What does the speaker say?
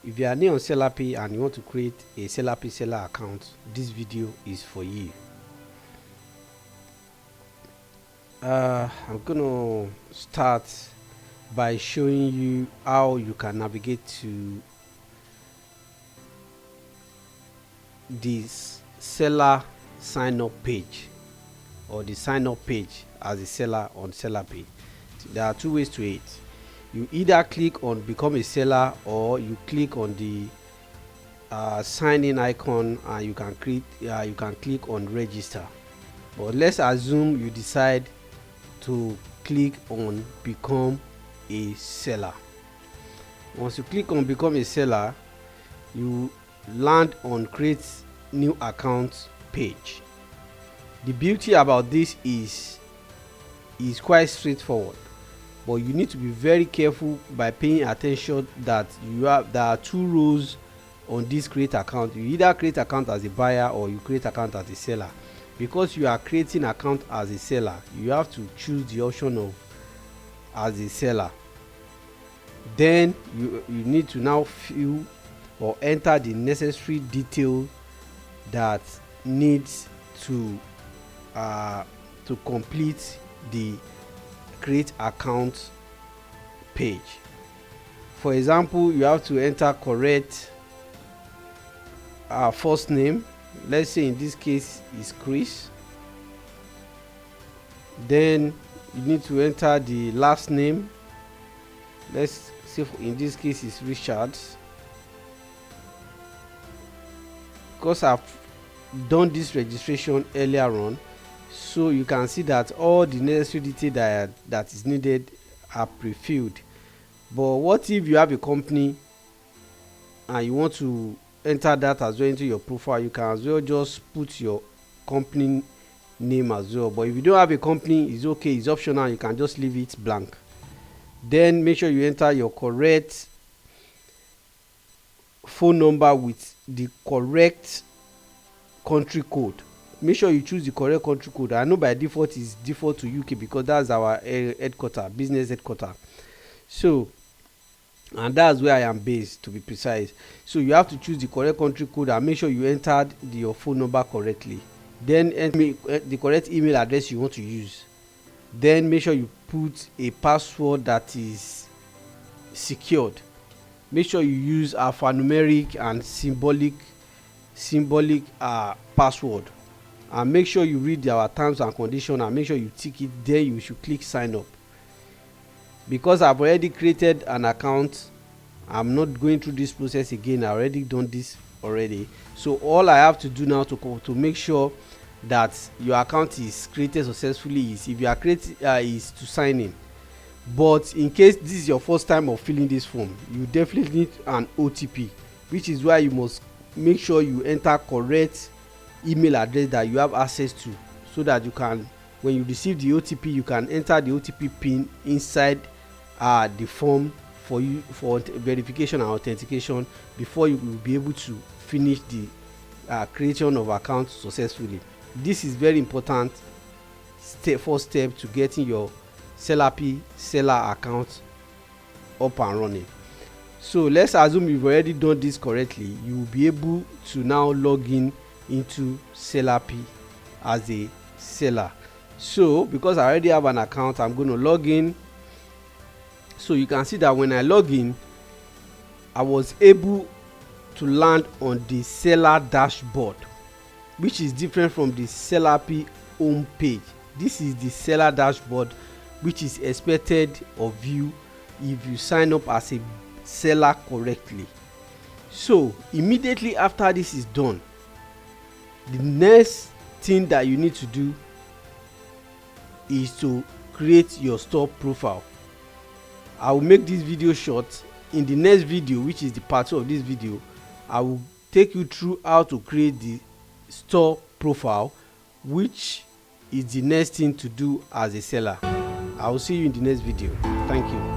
If you are new on Sellapy and you want to create a Sellapy seller account, this video is for you. I'm gonna start by showing you how you can navigate to this seller sign up page, or the sign up page as a seller on Sellapy. There are two ways to it. You either click on become a seller, or you click on the sign in icon and you can click on register. But let's assume you decide to click on become a seller. Once you click on become a seller, you land on create new account page. The beauty about this is quite straightforward, but you need to be very careful by paying attention that there are two rows on this create account. You either create account as a buyer or you create account as a seller. Because you are creating account as a seller, you have to choose the option of as a seller. Then you need to now fill or enter the necessary detail that needs to complete the create account page. For example, you have to enter correct first name. Let's say in this case is Chris. Then you need to enter the last name. Let's say in this case is Richard. Because I've done this registration earlier on, so you can see that all the necessary detail that is needed are pre-filled. But what if you have a company and you want to enter that as well into your profile? You can as well just put your company name as well. But if you don't have a company, it's okay, it's optional, you can just leave it blank. Then make sure you enter your correct phone number with the correct country code. Make sure you choose the correct country code. I know by default is default to UK because that's our headquarter, business headquarter. So, and that's where I am based, to be precise. So you have to choose the correct country code and make sure you entered your phone number correctly. Then enter the correct email address you want to use. Then make sure you put a password that is secured. Make sure you use alphanumeric and symbolic password, and make sure you read our terms and conditions and make sure you tick it. Then you should click sign up. Because I've already created an account, I'm not going through this process again. I already done this already. So all I have to do now to make sure that your account is created successfully is, if you are is to sign in. But in case this is your first time of filling this form, you definitely need an OTP, which is why you must make sure you enter correct email address that you have access to, so that you can, when you receive the OTP, you can enter the OTP pin inside the form for verification and authentication before you will be able to finish the creation of account successfully. This is very important first step to getting your Sellapy seller account up and running. So let's assume you've already done this correctly. You will be able to now log in into Sellapy as a seller. So because I already have an account, I'm going to log in. So you can see that when I log in, I was able to land on the seller dashboard, which is different from the Sellapy home page. This is the seller dashboard, which is expected of you if you sign up as a seller correctly. So immediately after this is done, the next thing that you need to do is to create your store profile. I will make this video short. In the next video, which is the part 2 of this video, I will take you through how to create the store profile, which is the next thing to do as a seller. I will see you in the next video. Thank you.